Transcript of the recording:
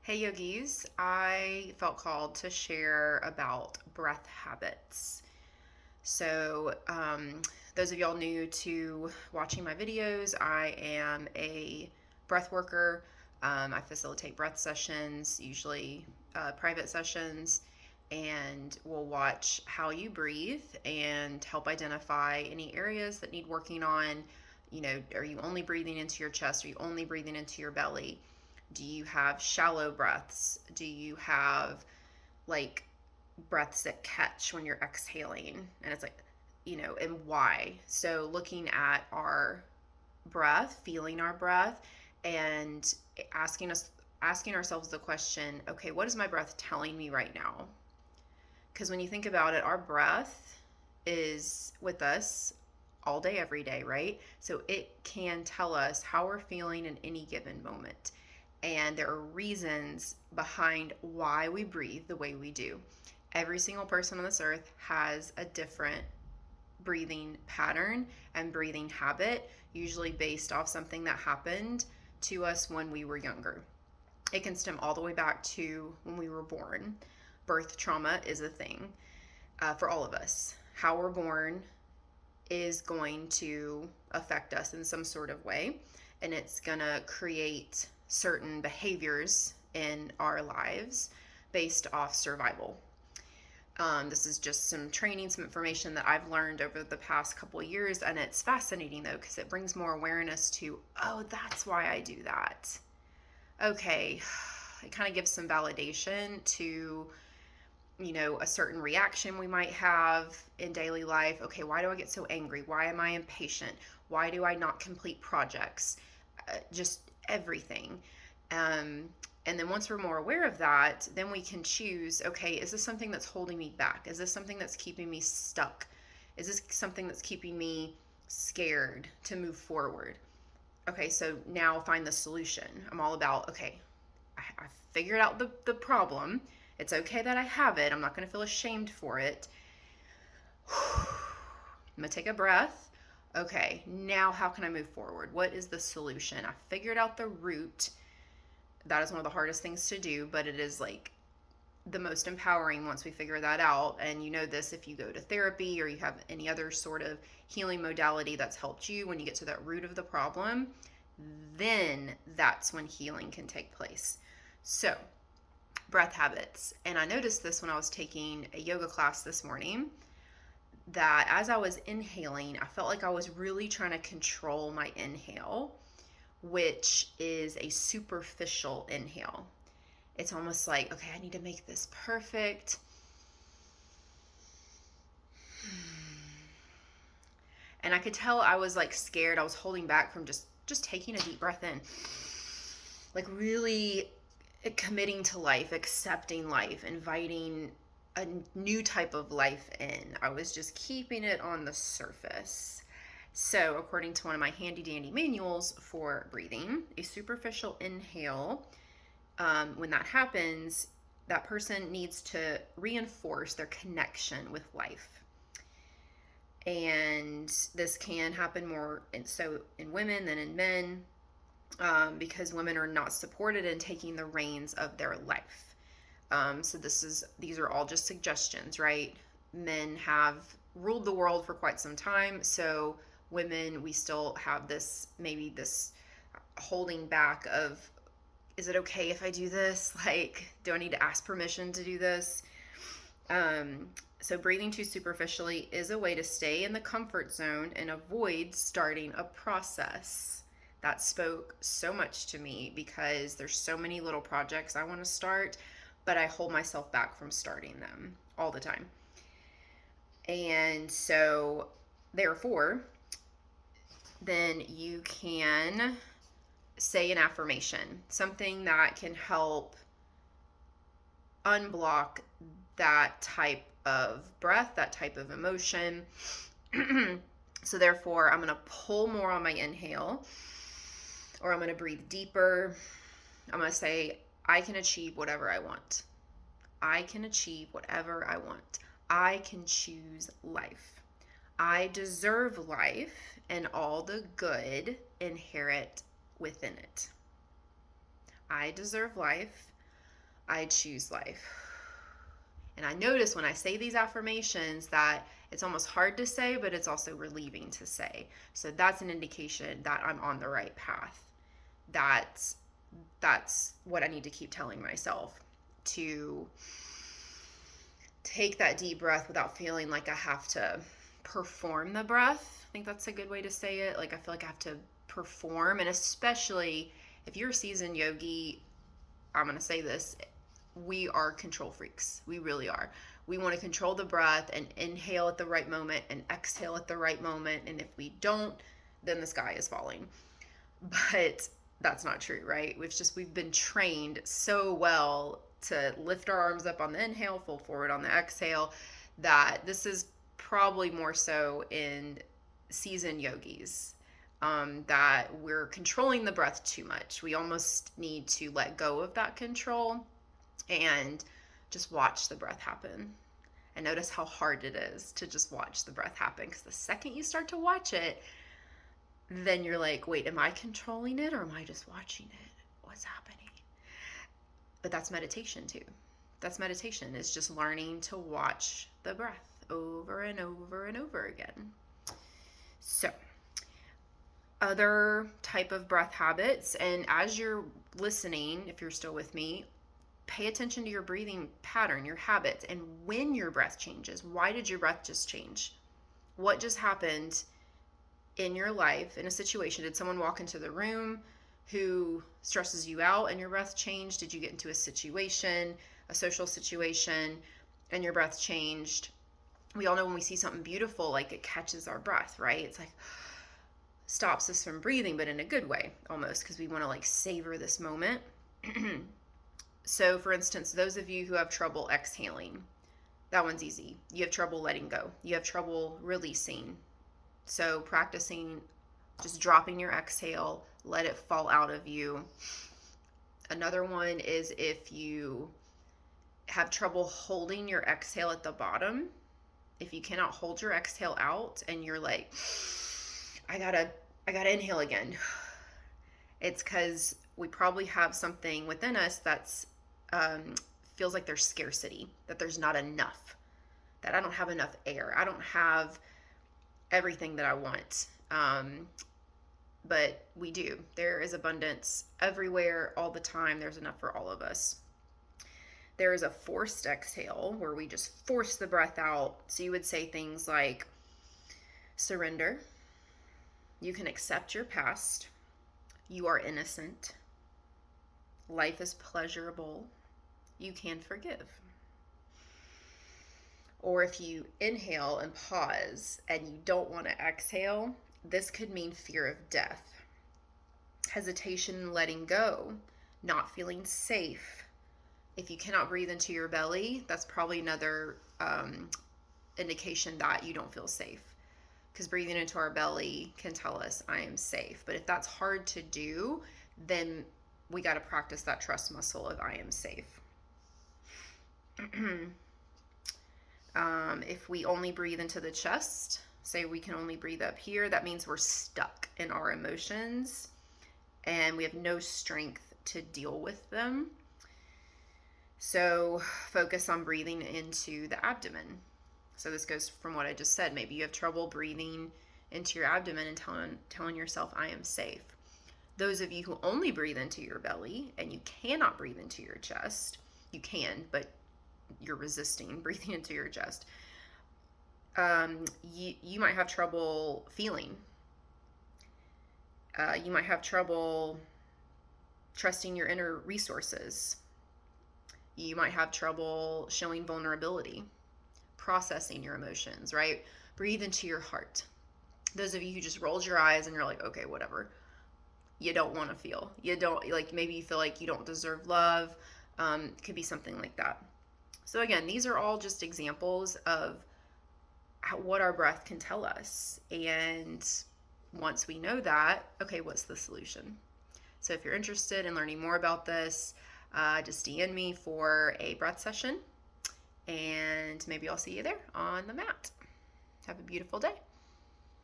Hey yogis, I felt called to share about breath habits. Those of y'all new to watching my videos, I am a breath worker. I facilitate breath sessions, usually private sessions, and will watch how you breathe and help identify any areas that need working on. Are you only breathing into your chest? Are you only breathing into your belly? Do you have shallow breaths? Do you have like breaths that catch when you're exhaling? And it's like, and why? So looking at our breath, feeling our breath, and asking ourselves the question, okay, what is my breath telling me right now? Because when you think about it, our breath is with us all day, every day, right? So it can tell us how we're feeling in any given moment. And there are reasons behind why we breathe the way we do. Every single person on this earth has a different breathing pattern and breathing habit, usually based off something that happened to us when we were younger. It can stem all the way back to when we were born. Birth trauma is a thing for all of us. How we're born is going to affect us in some sort of way, and it's going to create certain behaviors in our lives based off survival. This is just some training, some information that I've learned over the past couple of years, and it's fascinating though because it brings more awareness to, oh, that's why I do that. Okay, it kind of gives some validation to a certain reaction we might have in daily life. Okay, why do I get so angry? Why am I impatient? Why do I not complete projects? Just everything. And then once we're more aware of that, then we can choose, okay, is this something that's holding me back? Is this something that's keeping me stuck? Is this something that's keeping me scared to move forward? Okay, so now find the solution. I'm all about, okay, I figured out the problem. It's okay that I have it. I'm not going to feel ashamed for it. I'm going to take a breath. Okay, now how can I move forward? What is the solution? I figured out the root. That is one of the hardest things to do, but it is like the most empowering once we figure that out. And you know this if you go to therapy or you have any other sort of healing modality that's helped you. When you get to that root of the problem, then that's when healing can take place. So, breath habits. And I noticed this when I was taking a yoga class this morning, that as I was inhaling, I felt like I was really trying to control my inhale, which is a superficial inhale. It's almost like, okay, I need to make this perfect. And I could tell I was like scared. I was holding back from just taking a deep breath in. Like really committing to life, accepting life, inviting a new type of life in. I was just keeping it on the surface. So, according to one of my handy dandy manuals for breathing, a superficial inhale, when that happens, that person needs to reinforce their connection with life. And this can happen more in women than in men, because women are not supported in taking the reins of their life. So these are all just suggestions, right? Men have ruled the world for quite some time, so women, we still have this holding back of, is it okay if I do this? Like, do I need to ask permission to do this? So breathing too superficially is a way to stay in the comfort zone and avoid starting a process. That spoke so much to me because there's so many little projects I want to start, but I hold myself back from starting them all the time. And so, therefore, then you can say an affirmation, something that can help unblock that type of breath, that type of emotion. So therefore, I'm going to pull more on my inhale, or I'm going to breathe deeper. I'm going to say, I can achieve whatever I want. I can achieve whatever I want. I can choose life. I deserve life and all the good inherent within it. I deserve life. I choose life. And I notice when I say these affirmations that it's almost hard to say, but it's also relieving to say. So that's an indication that I'm on the right path. That's what I need to keep telling myself, to take that deep breath without feeling like I have to perform the breath. I think that's a good way to say it. Like I feel like I have to perform, and especially if you're a seasoned yogi, I'm going to say this, we are control freaks. We really are. We want to control the breath and inhale at the right moment and exhale at the right moment. And if we don't, then the sky is falling. But that's not true, right? We've been trained so well to lift our arms up on the inhale, fold forward on the exhale, that this is probably more so in seasoned yogis, that we're controlling the breath too much. We almost need to let go of that control and just watch the breath happen. And notice how hard it is to just watch the breath happen, because the second you start to watch it, then you're like, wait, am I controlling it or am I just watching it? What's happening? But that's meditation too. That's meditation, is just learning to watch the breath over and over and over again. So, other type of breath habits, and as you're listening, if you're still with me, pay attention to your breathing pattern, your habits, and when your breath changes. Why did your breath just change? What just happened in your life, in a situation? Did someone walk into the room who stresses you out and your breath changed? Did you get into a situation, a social situation, and your breath changed? We all know when we see something beautiful, like it catches our breath, right? It's like stops us from breathing, but in a good way almost, because we want to like savor this moment. So for instance, those of you who have trouble exhaling, that one's easy. You have trouble letting go. You have trouble releasing. So practicing just dropping your exhale, let it fall out of you. Another one is if you have trouble holding your exhale at the bottom. If you cannot hold your exhale out and you're like, I gotta inhale again. It's because we probably have something within us that's feels like there's scarcity, that there's not enough, that I don't have enough air. I don't have everything that I want. But we do. There is abundance everywhere, all the time. There's enough for all of us. There is a forced exhale where we just force the breath out. So you would say things like surrender. You can accept your past. You are innocent. Life is pleasurable. You can forgive. Or if you inhale and pause and you don't want to exhale, this could mean fear of death, hesitation in letting go, not feeling safe. If you cannot breathe into your belly, that's probably another indication that you don't feel safe, because breathing into our belly can tell us I am safe. But if that's hard to do, then we got to practice that trust muscle of I am safe. If we only breathe into the chest, say we can only breathe up here, that means we're stuck in our emotions and we have no strength to deal with them. So focus on breathing into the abdomen. So this goes from what I just said. Maybe you have trouble breathing into your abdomen and telling yourself, I am safe. Those of you who only breathe into your belly and you cannot breathe into your chest, you can, but you're resisting breathing into your chest. You might have trouble feeling. You might have trouble trusting your inner resources. You might have trouble showing vulnerability, processing your emotions, right? Breathe into your heart. Those of you who just rolled your eyes and you're like, okay, whatever. You don't want to feel. You don't, like, maybe you feel like you don't deserve love. Could be something like that. So again, these are all just examples of what our breath can tell us. And once we know that, okay, what's the solution? So if you're interested in learning more about this, just DM me for a breath session, and maybe I'll see you there on the mat. Have a beautiful day.